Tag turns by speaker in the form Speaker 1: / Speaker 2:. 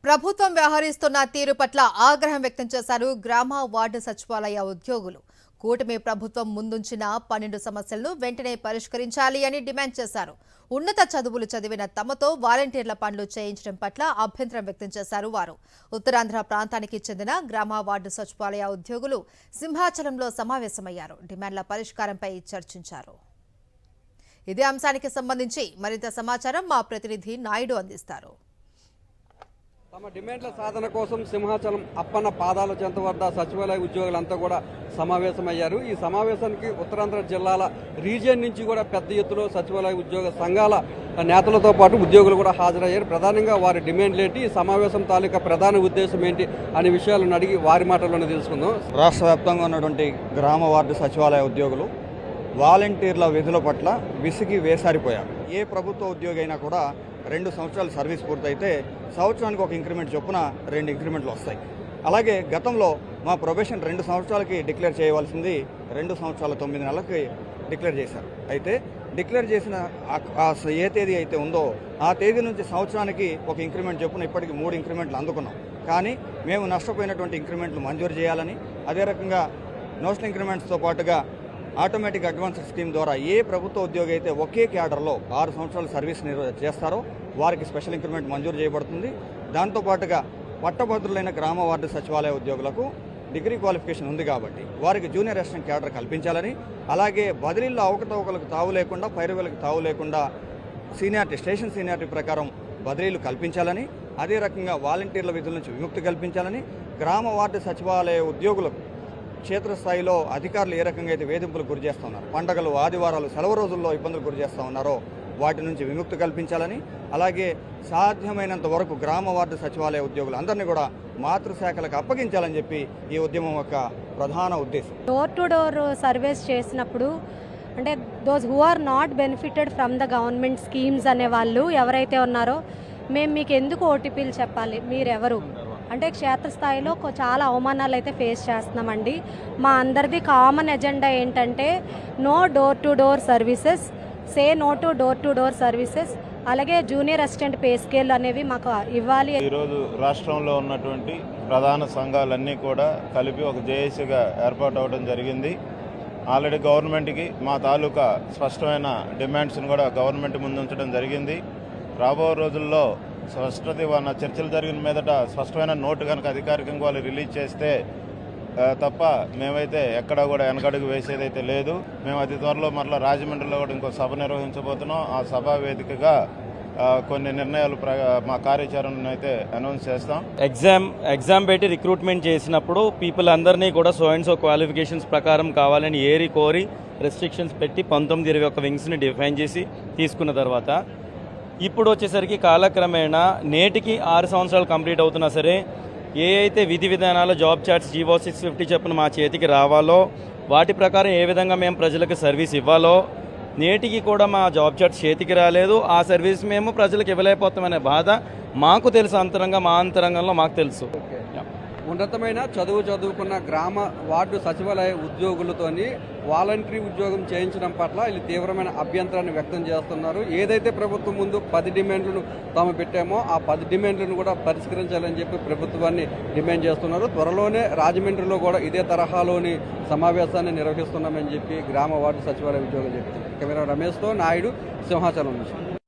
Speaker 1: ప్రభుత్వం వ్యవహరిస్తున్న తీరు పట్ల ఆగ్రహం వ్యక్తం చేశారు గ్రామ వార్డు సచివాలయ ఉద్యోగులు. కూటమి ప్రభుత్వం ముందుంచిన 12 సమస్యలను వెంటనే పరిష్కరించాలి అని డిమాండ్ చేశారు. ఉన్నత చదువులు చదివిన తమతో వాలంటీర్ల పనులు చేయించడం పట్ల అభ్యంతరం వ్యక్తం చేశారు వారు. ఉత్తరాంధ్ర ప్రాంతానికి చెందిన గ్రామ వార్డు సచివాలయ ఉద్యోగులు సింహాచలంలో సమావేశమయ్యారు. డిమాండ్ల పరిష్కారంపై చర్చించారు. ఇదే అంశానికి సంబంధించి మరింత సమాచారం మా ప్రతినిధి నాయుడు అందిస్తారు.
Speaker 2: తమ డిమాండ్ల సాధన కోసం సింహాచలం అప్పన్న పాదాల చెంత వద్ద సచివాలయ ఉద్యోగులంతా కూడా సమావేశమయ్యారు. ఈ సమావేశానికి ఉత్తరాంధ్ర జిల్లాల రీజియన్ నుంచి కూడా పెద్ద ఎత్తులో సచివాలయ ఉద్యోగ సంఘాల నేతలతో పాటు ఉద్యోగులు కూడా హాజరయ్యారు. ప్రధానంగా వారి డిమాండ్లు ఏంటి, ఈ సమావేశం తాలూకా ప్రధాన ఉద్దేశం ఏంటి అనే విషయాలను అడిగి వారి మాటల్లోనే తెలుసుకుందాం.
Speaker 3: రాష్ట్ర వ్యాప్తంగా ఉన్నటువంటి గ్రామ వార్డు సచివాలయ ఉద్యోగులు వాలంటీర్ల విధుల పట్ల విసిగి వేసారిపోయారు. ఏ ప్రభుత్వ ఉద్యోగి అయినా కూడా 2 సంవత్సరాల సర్వీస్ పూర్తయితే సంవత్సరానికి ఒక ఇంక్రిమెంట్ చొప్పున 2 ఇంక్రిమెంట్లు వస్తాయి. అలాగే గతంలో మా ప్రొబేషన్ 2 సంవత్సరాలకి డిక్లేర్ చేయవలసింది 2 సంవత్సరాల 9 నెలలకి డిక్లేర్ చేశారు. అయితే డిక్లేర్ చేసిన ఏ తేదీ అయితే ఉందో ఆ తేదీ నుంచి సంవత్సరానికి ఒక ఇంక్రిమెంట్ చొప్పున ఇప్పటికి 3 ఇంక్రిమెంట్లు అందుకున్నాం. కానీ మేము నష్టపోయినటువంటి ఇంక్రిమెంట్లు మంజూరు చేయాలని, అదే రకంగా నోషనల్ ఇంక్రిమెంట్స్తో పాటుగా ఆటోమేటిక్ అడ్వాన్స్డ్ స్కీమ్ ద్వారా ఏ ప్రభుత్వ ఉద్యోగి అయితే ఒకే క్యాడర్లో 6 సంవత్సరాల సర్వీస్ చేస్తారో వారికి స్పెషల్ ఇంక్రిమెంట్ మంజూరు చేయబడుతుంది. దాంతోపాటుగా పట్టభద్రులైన గ్రామ వార్డు సచివాలయ ఉద్యోగులకు డిగ్రీ క్వాలిఫికేషన్ ఉంది కాబట్టి వారికి జూనియర్ అసిస్టెంట్ క్యాడర్ కల్పించాలని, అలాగే బదిలీల్లో అవకతవకలకు తావు లేకుండా, పైరువేలకు తావు లేకుండా సీనియారిటీ, స్టేషన్ సీనియారిటీ ప్రకారం బదిలీలు కల్పించాలని, అదే రకంగా వాలంటీర్ల విధుల నుంచి విముక్తి కల్పించాలని, గ్రామ వార్డు సచివాలయ ఉద్యోగులకు క్షేత్రస్థాయిలో అధికారులు ఏ రకంగా అయితే వేధింపులకు గురి చేస్తూ ఉన్నారు, పండగలు, ఆదివారాలు, సెలవు రోజుల్లో ఇబ్బందులు గురి చేస్తూ ఉన్నారో వాటి నుంచి విముక్తి కల్పించాలని, అలాగే సాధ్యమైనంత వరకు గ్రామ వార్డు సచివాలయ ఉద్యోగులు అందరినీ కూడా మాతృశాఖలకు అప్పగించాలని చెప్పి ఈ ఉద్యమం యొక్క ప్రధాన ఉద్దేశం.
Speaker 4: డోర్ టు డోర్ సర్వీస్ చేసినప్పుడు అంటే those who are not benefited from the government schemes అనే వాళ్ళు ఎవరైతే ఉన్నారో మేము మీకు ఎందుకు ఓటీపీలు చెప్పాలి, మీరెవరు అంటే క్షేత్రస్థాయిలో చాలా అవమానాలు అయితే ఫేస్ చేస్తున్నామండి. మా అందరిది కామన్ ఎజెండా ఏంటంటే no door to door services, say no to door to door services, అలాగే జూనియర్ అసిస్టెంట్ పే స్కేల్ అనేవి మాకు ఇవ్వాలి.
Speaker 5: ఈరోజు రాష్ట్రంలో ఉన్నటువంటి ప్రధాన సంఘాలన్నీ కూడా కలిపి ఒక జేఏసీగా ఏర్పాటు అవ్వడం జరిగింది. ఆల్రెడీ గవర్నమెంట్కి మా తాలూకా స్పష్టమైన డిమాండ్స్ని కూడా గవర్నమెంట్ ముందుంచడం జరిగింది. రాబో రోజుల్లో చర్చలు జరిగిన మీదట స్పష్టమైన నోటు కనుక అధికారికంగా వాళ్ళు రిలీజ్ చేస్తే తప్ప మేమైతే ఎక్కడా కూడా వెనకడుగు వేసేదైతే లేదు. మేము అతి త్వరలో మరలా రాజమండ్రిలో కూడా ఇంకో సభ నిర్వహించబోతున్నాం. ఆ సభా వేదికగా కొన్ని నిర్ణయాలు మా కార్యాచరణను అయితే అనౌన్స్ చేస్తాం.
Speaker 6: ఎగ్జామ్ పెట్టి రిక్రూట్మెంట్ చేసినప్పుడు పీపుల్ అందరినీ కూడా సో అండ్ సో క్వాలిఫికేషన్స్ ప్రకారం కావాలని కోరి రెస్ట్రిక్షన్స్ పెట్టి 19-21 వింగ్స్ని డిఫైన్ చేసి తీసుకున్న తర్వాత ఇప్పుడు వచ్చేసరికి కాలక్రమేణా నేటికి 6 సంవత్సరాలు కంప్లీట్ అవుతున్నా సరే ఏ అయితే విధి విధానాలు జాబ్ చార్ట్స్ జీవో 650 చెప్పిన మా చేతికి రావాలో వాటి ప్రకారం ఏ విధంగా మేము ప్రజలకు సర్వీస్ ఇవ్వాలో నేటికి కూడా మా జాబ్ చార్ట్స్ చేతికి రాలేదు. ఆ సర్వీస్ మేము ప్రజలకు ఇవ్వలేకపోతామనే బాధ మాకు తెలుసు, మా అంతరంగంలో మాకు తెలుసు.
Speaker 2: ఉన్నతమైన చదువుకున్న గ్రామ వార్డు సచివాలయ ఉద్యోగులతోని వాలంటరీ ఉద్యోగం చేయించడం పట్ల వీళ్ళు తీవ్రమైన అభ్యంతరాన్ని వ్యక్తం చేస్తున్నారు. ఏదైతే ప్రభుత్వం ముందు 10 డిమాండ్లను తాము పెట్టామో ఆ 10 డిమాండ్లను కూడా పరిష్కరించాలని చెప్పి ప్రభుత్వాన్ని డిమాండ్ చేస్తున్నారు. త్వరలోనే రాజమండ్రిలో కూడా ఇదే తరహాలోని సమావేశాన్ని నిర్వహిస్తున్నామని చెప్పి గ్రామ వార్డు సచివాలయ ఉద్యోగులు చెప్పారు. కెమెరా రమేష్తో నాయుడు, సింహాచలం నుంచి.